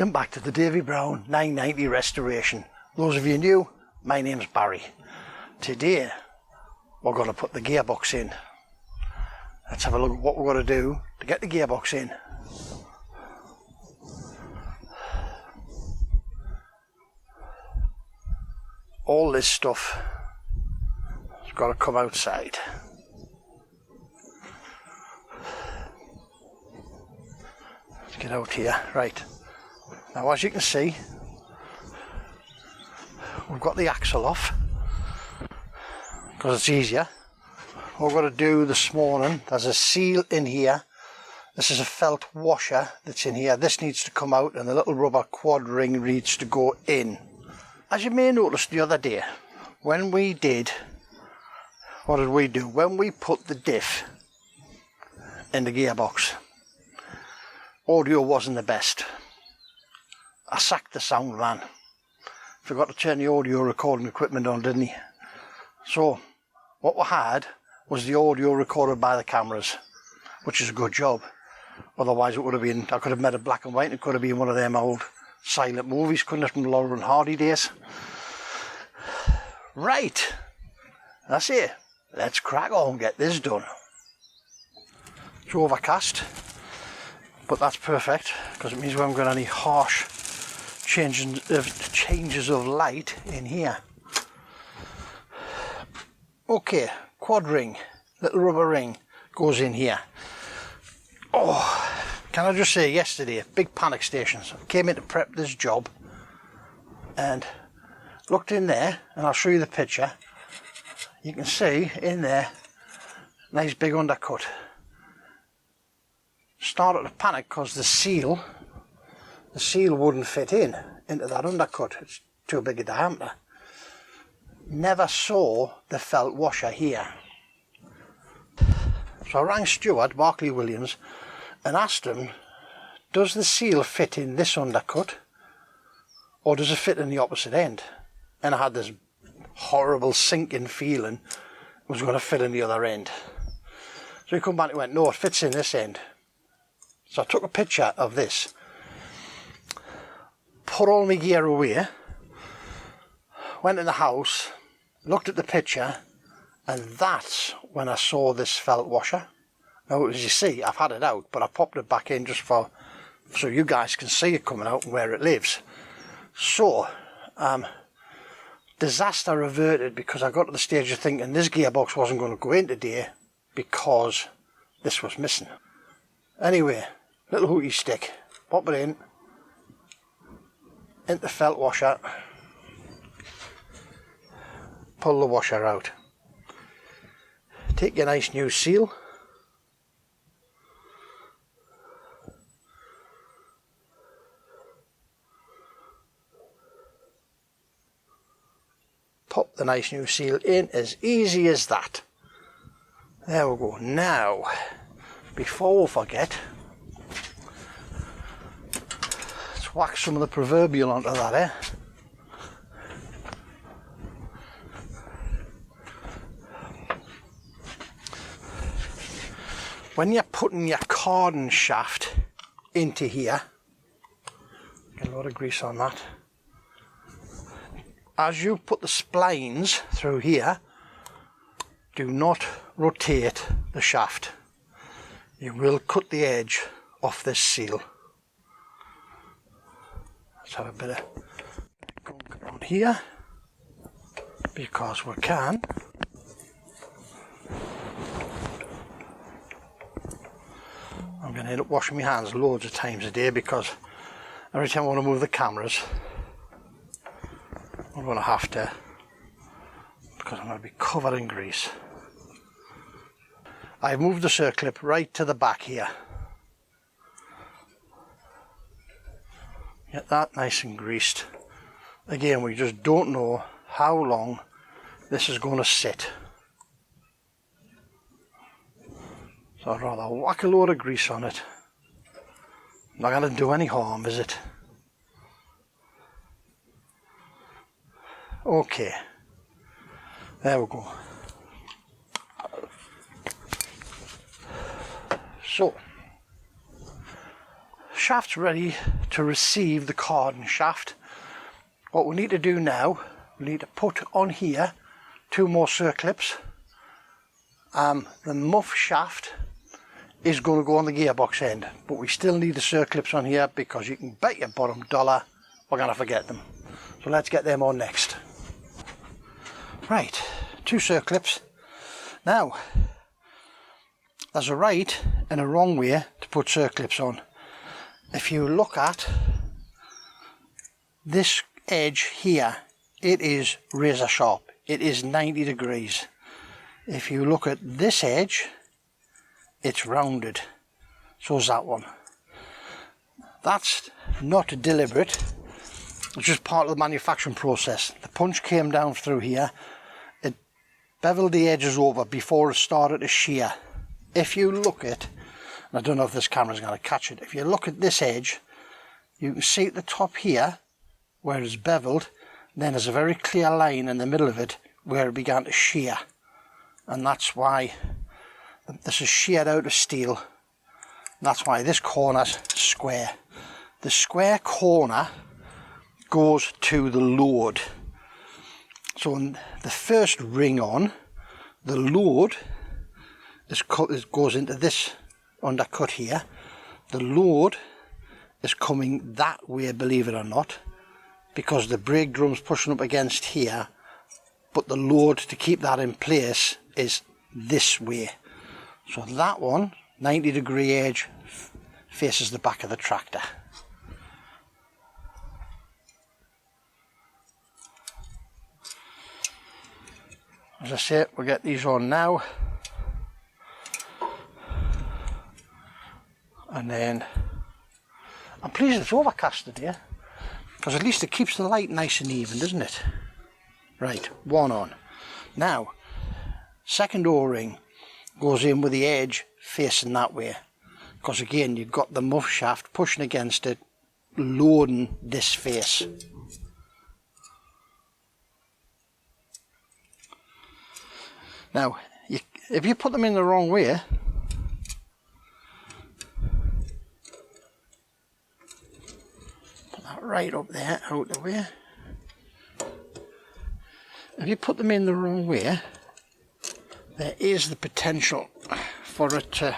Welcome back to the Davy Brown 990 restoration. Those of you new, my name's Barry. Today we're going to put the gearbox in. Let's have a look at what we're going to do to get the gearbox in. All this stuff has got to come outside. Let's get out here. Right. Now, as you can see, we've got the axle off because it's easier. What we're going to do this morning, there's a seal in here. This is a felt washer that's in here. This needs to come out and the little rubber quad ring needs to go in. As you may notice the other day, when we did, what did we do? When we put the diff in the gearbox, audio wasn't the best. I sacked the sound man. Forgot to turn the audio recording equipment on, didn't he? So, what we had was the audio recorded by the cameras, which is a good job. Otherwise it would have been, I could have made it black and white and it could have been one of them old silent movies, couldn't it, from the Laurel and Hardy days. Right, that's it. Let's crack on and get this done. It's overcast, but that's perfect because it means we haven't got any harsh changes of light in here. Okay, quad ring, little rubber ring goes in here. Oh, can I just say, yesterday, big panic stations. I came in to prep this job and looked in there, and I'll show you the picture. You can see in there, nice big undercut. Started to panic because the seal wouldn't fit into that undercut. It's too big a diameter. Never saw the felt washer here. So I rang Stuart, Barclay Williams, and asked him, does the seal fit in this undercut or does it fit in the opposite end? And I had this horrible sinking feeling it was going to fit in the other end. So he come back and went, no, it fits in this end. So I took a picture of this, put all my gear away, went in the house, looked at the picture, and that's when I saw this felt washer. Now, as you see, I've had it out, but I popped it back in just so you guys can see it coming out and where it lives. So, disaster averted, because I got to the stage of thinking this gearbox wasn't going to go in today because this was missing. Anyway, little hootie stick, pop it in, into the felt washer, pull the washer out. Take your nice new seal, pop the nice new seal in, as easy as that. There we go. Now, before we forget, let's whack some of the proverbial onto that, eh? When you're putting your cardan shaft into here, get a lot of grease on that. As you put the splines through here, do not rotate the shaft. You will cut the edge off this seal. Let's have a bit of gunk on here, because we can. I'm going to end up washing my hands loads of times a day because every time I want to move the cameras, I'm going to have to, because I'm going to be covered in grease. I've moved the Circlip right to the back here. Get that nice and greased. Again, we just don't know how long this is going to sit. So I'd rather whack a load of grease on it. Not going to do any harm, is it? Okay. There we go. So, shaft's ready to receive the carding shaft. What we need to do now, we need to put on here 2 more Circlips. The muff shaft is going to go on the gearbox end, but we still need the Circlips on here because you can bet your bottom dollar we're going to forget them. So let's get them on next. Right, 2 Circlips. Now, there's a right and a wrong way to put Circlips on. If you look at this edge here, it is razor sharp. It is 90 degrees. If you look at this edge, it's rounded. So is that one. That's not deliberate. It's just part of the manufacturing process. The punch came down through here. It beveled the edges over before it started to shear. If you look at, and I don't know if this camera's going to catch it, if you look at this edge, you can see at the top here where it's beveled, then there's a very clear line in the middle of it where it began to shear. And that's why this is sheared out of steel. That's why this corner's square. The square corner goes to the load. So in the first ring on, the load goes into this undercut here. The load is coming that way, believe it or not, because the brake drum's pushing up against here, but the load to keep that in place is this way. So that one, 90 degree edge, faces the back of the tractor. As I say, we'll get these on now. And then, I'm pleased it's overcast today, because at least it keeps the light nice and even, doesn't it? Right, one on. Now, second O-ring goes in with the edge facing that way, because again you've got the muff shaft pushing against it, loading this face. Now, if you put them in the wrong way, put that right up there, out the way. If you put them in the wrong way, there is the potential for it to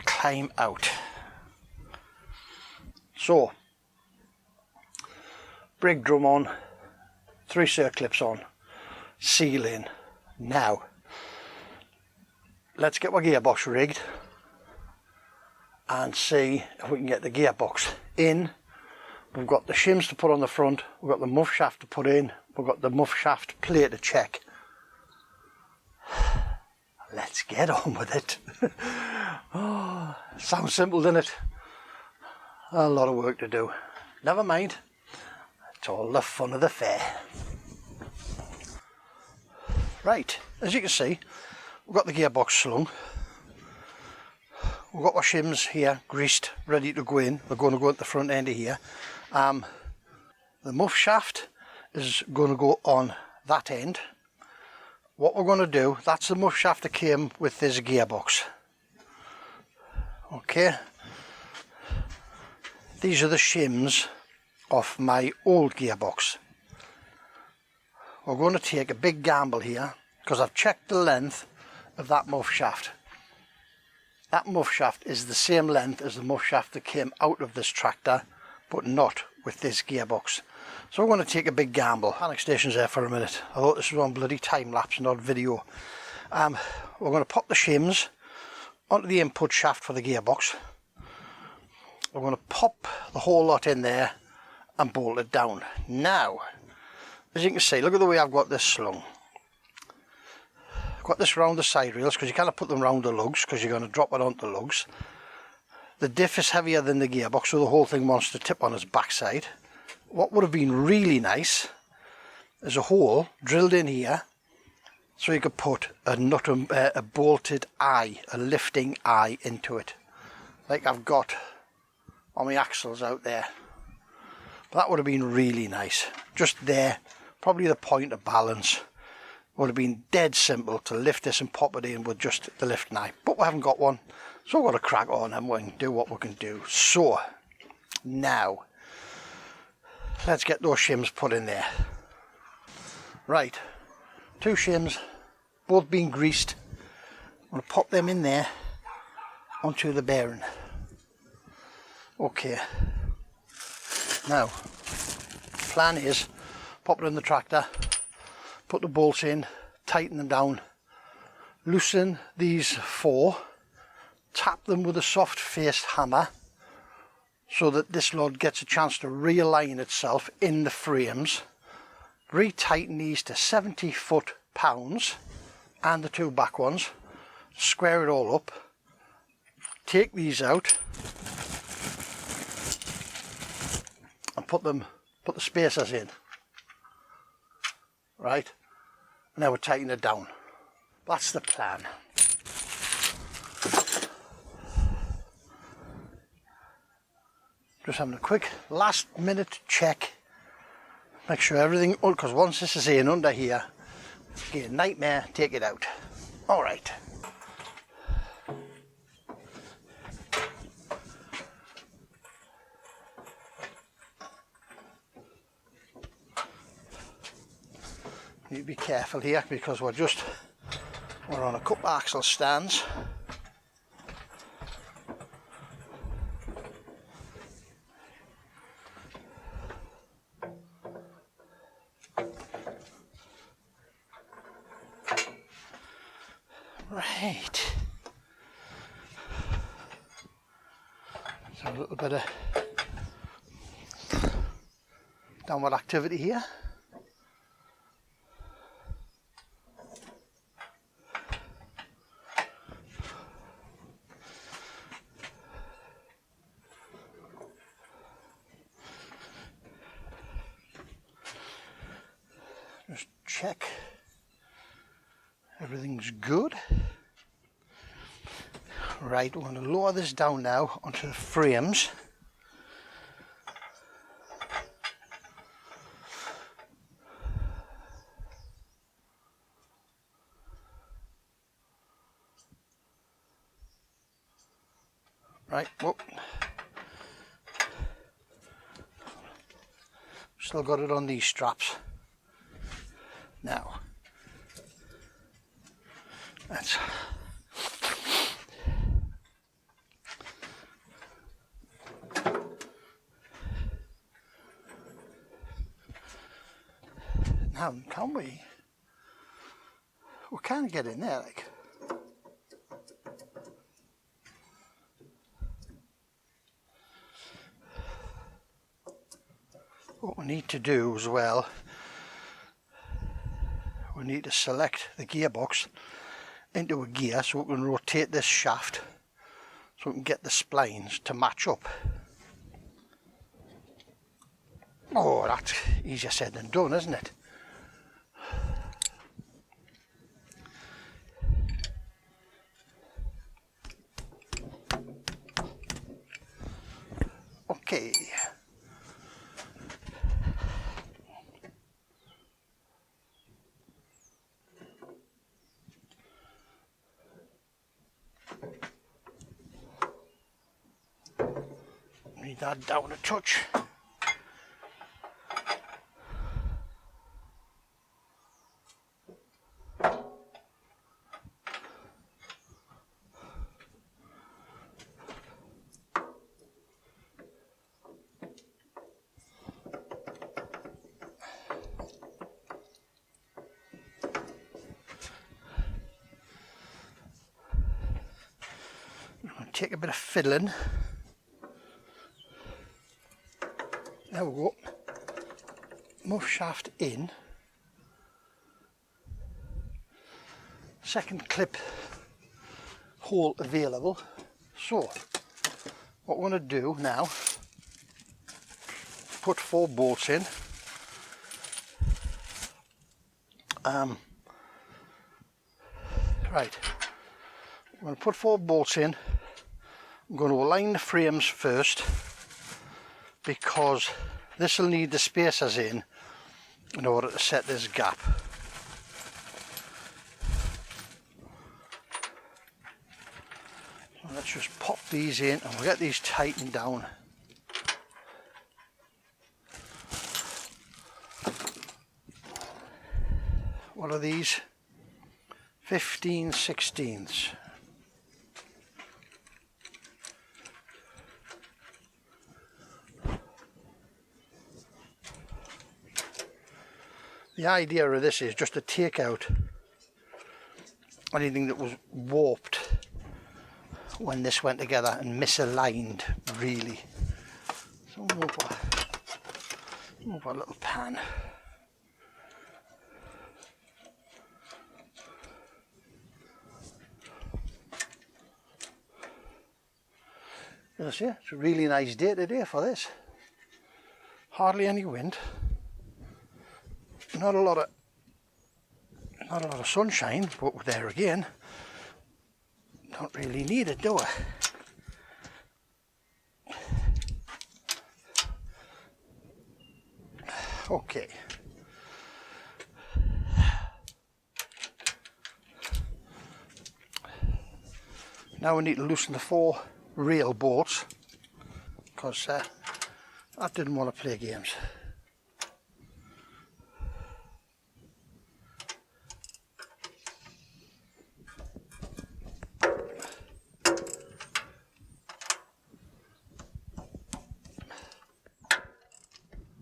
climb out. So, brake drum on, 3 Circlips on, seal in. Now, let's get our gearbox rigged and see if we can get the gearbox in. We've got the shims to put on the front, we've got the muff shaft to put in, we've got the muff shaft plate to check. Let's get on with it. Oh, sounds simple, doesn't it? A lot of work to do. Never mind, it's all the fun of the fair. Right, as you can see, we've got the gearbox slung. We've got our shims here greased, ready to go in. We're going to go at the front end of here. The muff shaft is going to go on that end. What we're going to do, that's the muff shaft that came with this gearbox. Okay, these are the shims of my old gearbox. We're going to take a big gamble here, because I've checked the length of that muff shaft. That muff shaft is the same length as the muff shaft that came out of this tractor, but not with this gearbox. So we're going to take a big gamble. Panic station's there for a minute. I thought this was on bloody time lapse, not video. We're going to pop the shims onto the input shaft for the gearbox. We're going to pop the whole lot in there and bolt it down. Now, as you can see, look at the way I've got this slung. I've got this round the side rails, because you can't put them round the lugs, because you're going to drop it onto the lugs. The diff is heavier than the gearbox, so the whole thing wants to tip on its backside. What would have been really nice is a hole drilled in here, so you could put a bolted eye, a lifting eye into it, like I've got on my axles out there. But that would have been really nice. Just there, probably the point of balance. Would have been dead simple to lift this and pop it in with just the lifting eye. But we haven't got one, So we've got to crack on and we can do what we can do. So now let's get those shims put in there. Right, 2 shims, both being greased. I'm going to pop them in there onto the bearing. Okay, now plan is pop it in the tractor, put the bolts in, tighten them down, loosen these 4, tap them with a soft faced hammer so that this lot gets a chance to realign itself in the frames, retighten these to 70 foot-pounds and the 2 back ones, square it all up, take these out and put the spacers in. Right, now we're tightening it down. That's the plan. Just having a quick last minute check, make sure everything, because once this is in under here, it's a nightmare, take it out. All right. Need to be careful here because we're on a couple of axle stands. Right. So a little bit of downward activity here. Just check everything's good. Right, we're going to lower this down now onto the frames. Right, whoop. Still got it on these straps. Now, let's now can we can't get in there like. What we need to do as well, we need to select the gearbox into a gear so we can rotate this shaft so we can get the splines to match up. Oh, that's easier said than done, isn't it? Okay. Need that down a touch. Take a bit of fiddling. There we go. Muff shaft in. Second clip hole available. So what we're going to do now, put 4 bolts in. Right, I'm going to put 4 bolts in. I'm going to align the frames first because this will need the spacers in order to set this gap. let's just pop these in and we'll get these tightened down. What are these? 15/16. The idea of this is just to take out anything that was warped when this went together and misaligned, really. So move our little pan. As I say, it's a really nice day today for this. Hardly any wind. Not a lot of sunshine, but there again, don't really need it, do I? Okay. Now we need to loosen the 4 rail bolts, because I didn't want to play games.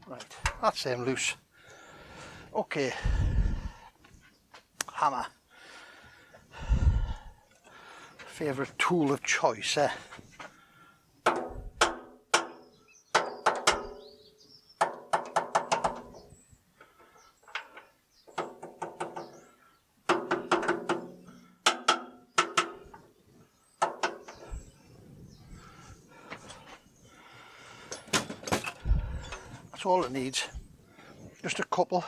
Right, that's them loose. Okay, hammer. Favourite tool of choice, eh? That's all it needs. Just a couple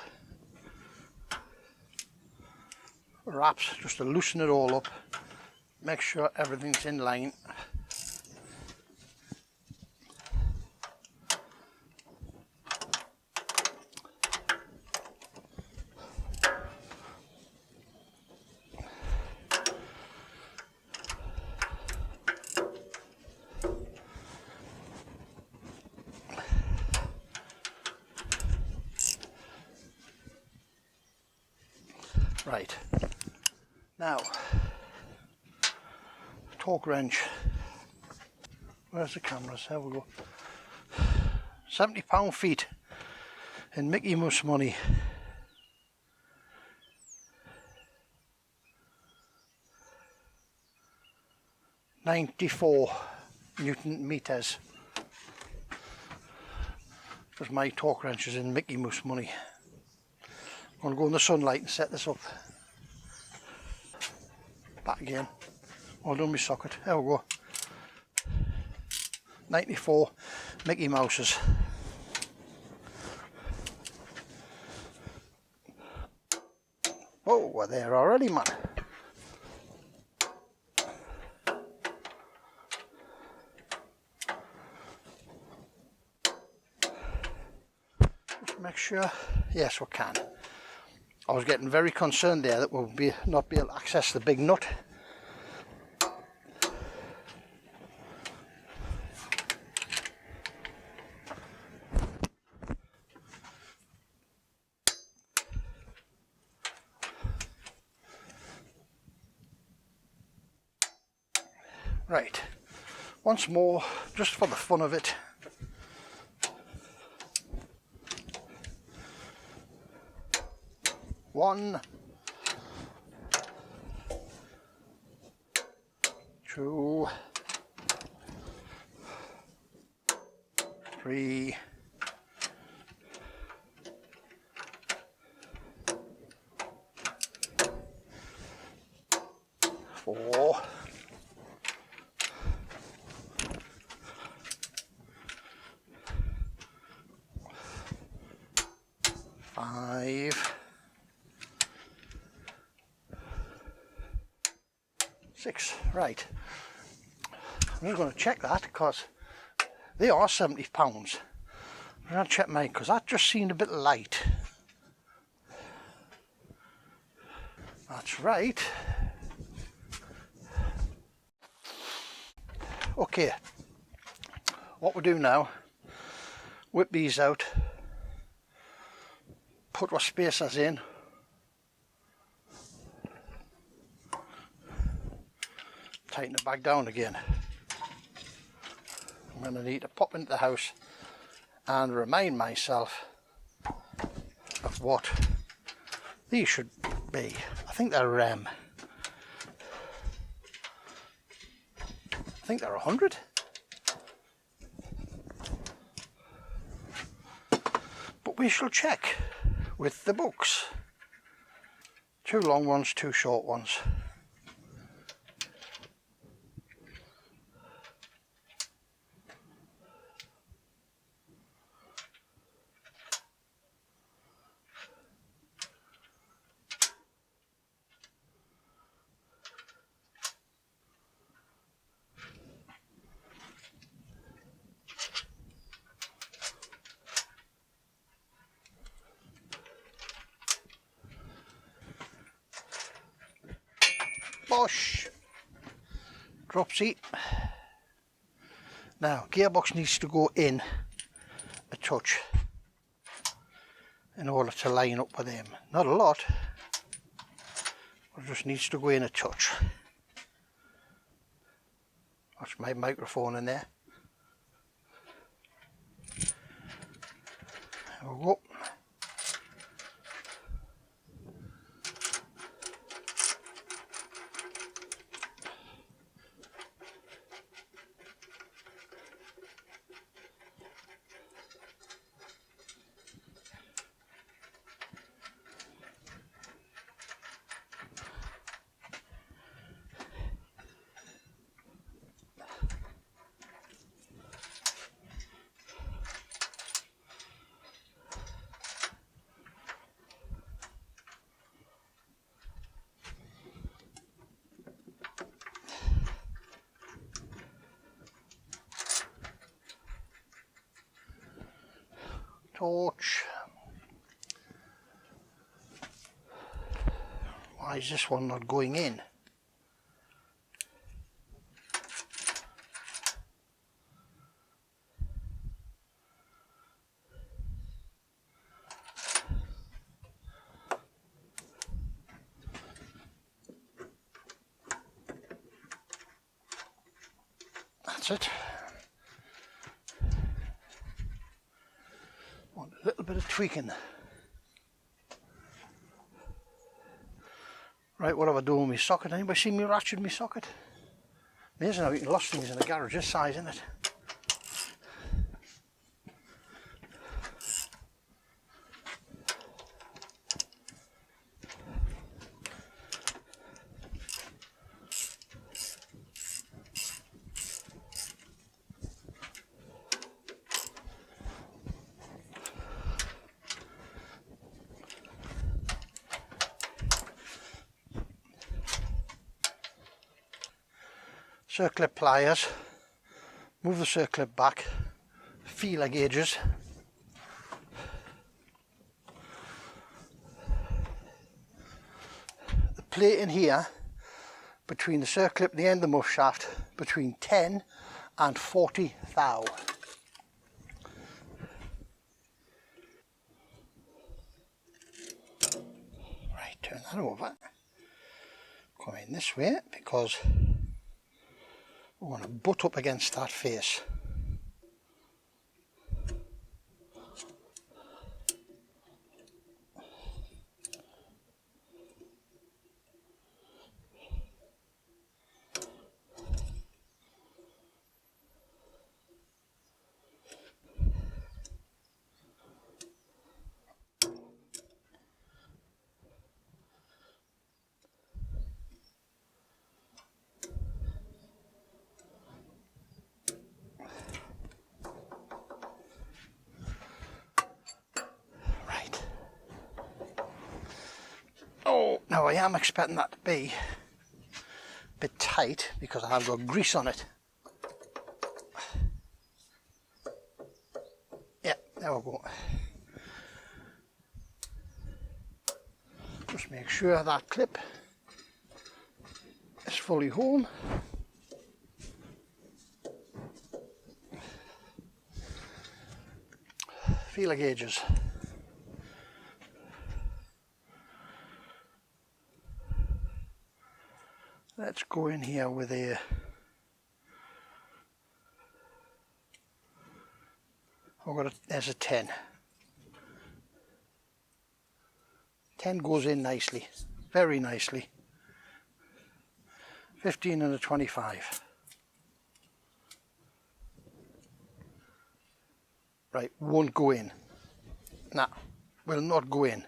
wraps just to loosen it all up. Make sure everything's in line. Right, now, torque wrench. Where's the cameras? There we go. £70 feet in Mickey Mouse money. £94 Newton meters. Because my torque wrench is in Mickey Mouse money. I'm going to go in the sunlight and set this up. Back again. Hold on my socket. There we go. 94 Mickey Mouses. Oh, we're there already, man. Just make sure. Yes, we can. I was getting very concerned there that we'll not be able to access the big nut. Right, once more, just for the fun of it. One, two, three, four, 5, 6. Right, I'm just going to check that because they are £70. I'm going to check mine because that just seemed a bit light. That's right. Okay, what we do now, whip these out, put our spacers in, tighten it back down again. I'm going to need to pop into the house and remind myself of what these should be. I think they're I think they're 100. But we shall check with the books. 2 long ones, 2 short ones. Bosh! Drop seat. Now, gearbox needs to go in a touch in order to line up with them. Not a lot, but it just needs to go in a touch. That's my microphone in there. There we go. Torch. Why is this one not going in? That's it. Want a little bit of tweaking. Right, what have I done with my socket? Anybody seen me ratchet my socket? Amazing how you can lost things in a garage this size, isn't it? Circlip pliers, move the circlip back, feeler gauges, the plate in here between the circlip and the end of the muff shaft between 10 and 40 thou. Right, turn that over, come in this way because we want to butt up against that face. Oh, now I am expecting that to be a bit tight because I have got grease on it. Yeah, there we go. Just make sure that clip is fully home. feeler gauges. Let's go in here with a there's a 10. 10 goes in nicely, very nicely. 15 and a 25. Right, won't go in. Nah, will not go in.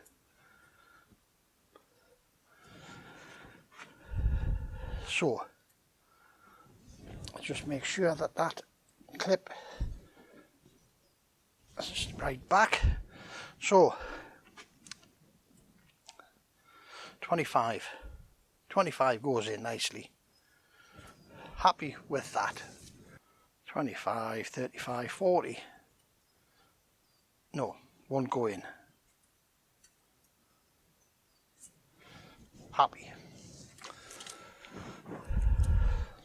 So, just make sure that that clip is right back. So, 25 goes in nicely. Happy with that. 25, 35, 40. No, won't go in. Happy.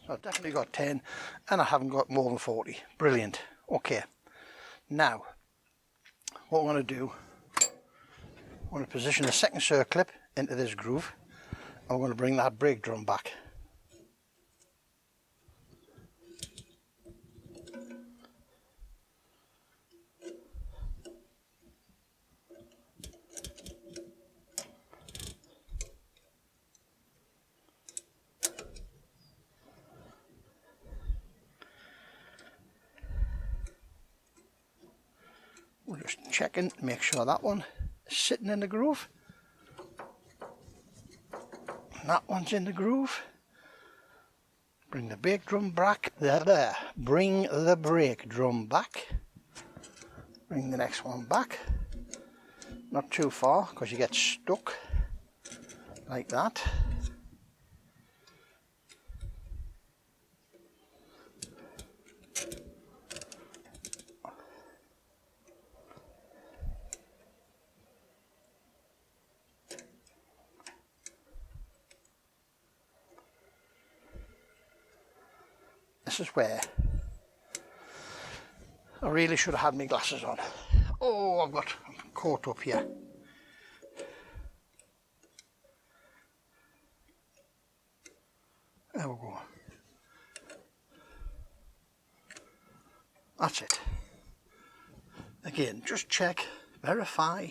So I've definitely got 10 and I haven't got more than 40. Brilliant. Okay. Now, what we're going to do, I'm going to position the second circlip into this groove and we're going to bring that brake drum back. We're just checking to make sure that one is sitting in the groove. And that one's in the groove. Bring the brake drum back. There. Bring the brake drum back. Bring the next one back. Not too far because you get stuck like that. This is where I really should have had my glasses on. Oh, I'm caught up here. There we go. That's it. Again, just check, verify.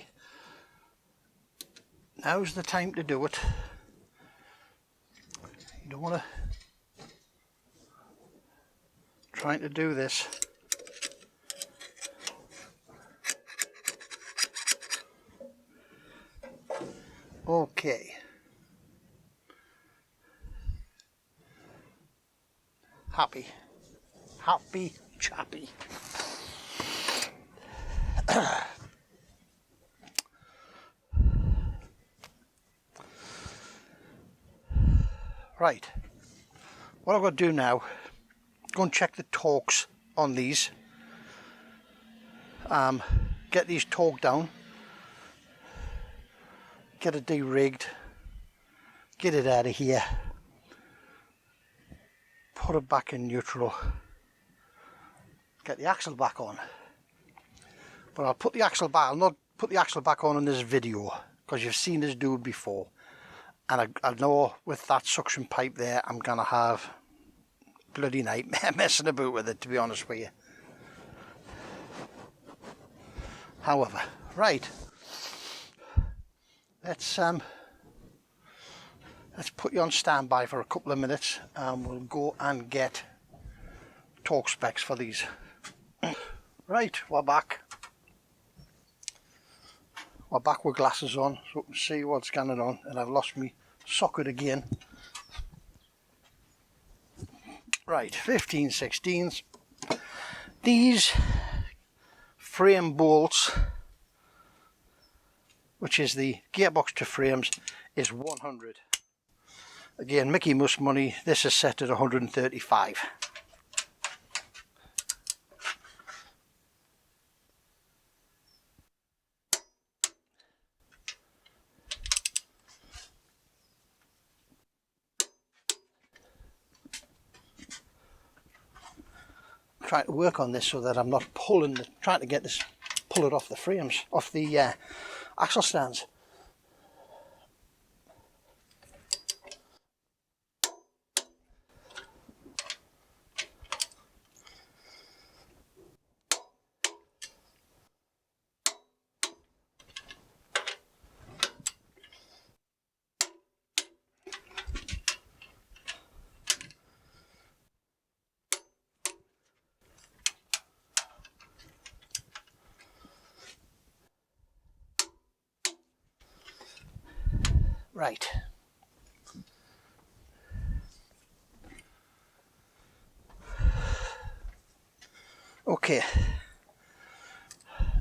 Now's the time to do it. You don't want to trying to do this. Okay. Happy. Happy chappy. Right. What I've got to do now, go and check the torques on these. Get these torqued down. Get it de-rigged. Get it out of here. Put it back in neutral. Get the axle back on. But I'll put the axle back. I'll not put the axle back on in this video because you've seen this do it before. And I know with that suction pipe there, I'm gonna have bloody nightmare messing about with it, to be honest with you. However, right, let's put you on standby for a couple of minutes and we'll go and get torque specs for these. Right, we're back. We're back with glasses on so we can see what's going on, and I've lost my socket again. Right, 15/16. These frame bolts, which is the gearbox to frames, is 100. Again, Mickey Mouse money, this is set at 135. Trying to work on this so that I'm not pulling, trying to get this pull it off the frames, off the axle stands. Right. Okay.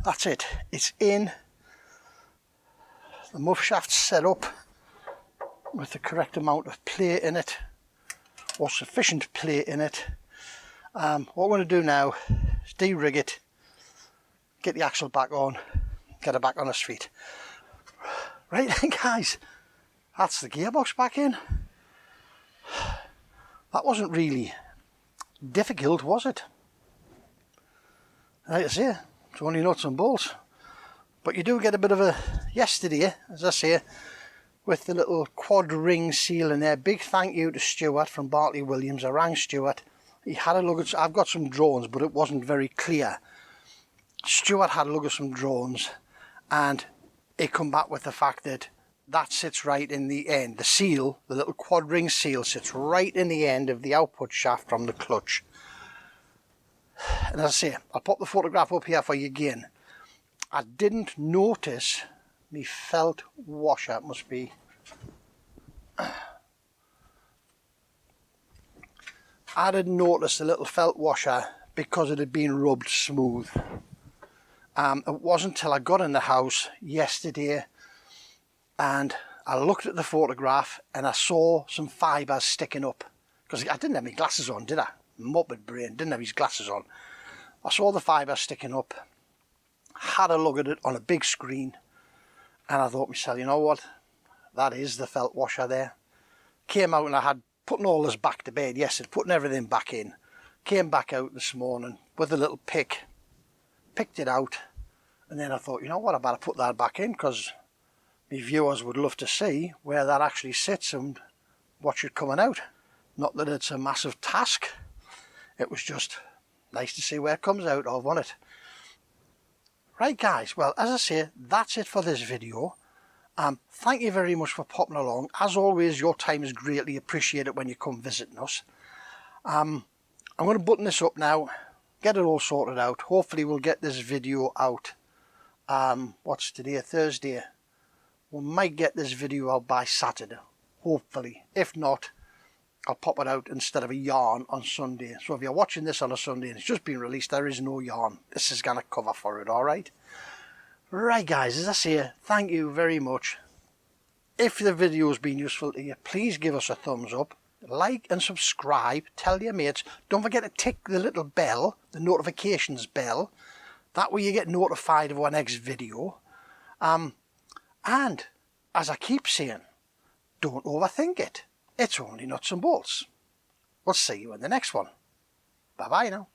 That's it. It's in. The muff shaft's set up with the correct amount of play in it, or sufficient play in it. What we're going to do now is de-rig it, get the axle back on, get it back on its feet. Right then guys, that's the gearbox back in. That wasn't really difficult, was it? Like I say, it's only nuts and bolts. But you do get a bit of a, yesterday, as I say, with the little quad ring seal in there. Big thank you to Stuart from Bartley Williams. I rang Stuart. He had a look at, I've got some drones, but it wasn't very clear. Stuart had a look at some drones, and he come back with the fact that that sits right in the end. The seal, the little quad ring seal, sits right in the end of the output shaft from the clutch. And as I say, I'll pop the photograph up here for you again. I didn't notice my felt washer. It must be. I didn't notice the little felt washer because it had been rubbed smooth. It wasn't until I got in the house yesterday and I looked at the photograph and I saw some fibres sticking up, because I didn't have my glasses on, did I? Muppet brain, didn't have his glasses on. I saw the fibres sticking up, had a look at it on a big screen, and I thought myself, you know what, that is the felt washer there. Came out and I had putting all this back to bed yesterday, putting everything back in. Came back out this morning with a little pick, picked it out, and then I thought, you know what, I better put that back in, because my viewers would love to see where that actually sits and what should coming out. Not that it's a massive task, it was just nice to see where it comes out of, wasn't it? Right guys, well, as I say, that's it for this video. Thank you very much for popping along. As always, your time is greatly appreciated when you come visiting us. I'm going to button this up now, get it all sorted out. Hopefully we'll get this video out. What's today? Thursday. We might get this video out by Saturday, hopefully. If not, I'll pop it out instead of a yarn on Sunday. So if you're watching this on a Sunday and it's just been released, there is no yarn. This is going to cover for it, alright? Right guys, as I say, thank you very much. If the video has been useful to you, please give us a thumbs up, like and subscribe, tell your mates. Don't forget to tick the little bell, the notifications bell. That way you get notified of our next video. And, as I keep saying, don't overthink it. It's only nuts and bolts. We'll see you in the next one. Bye bye now.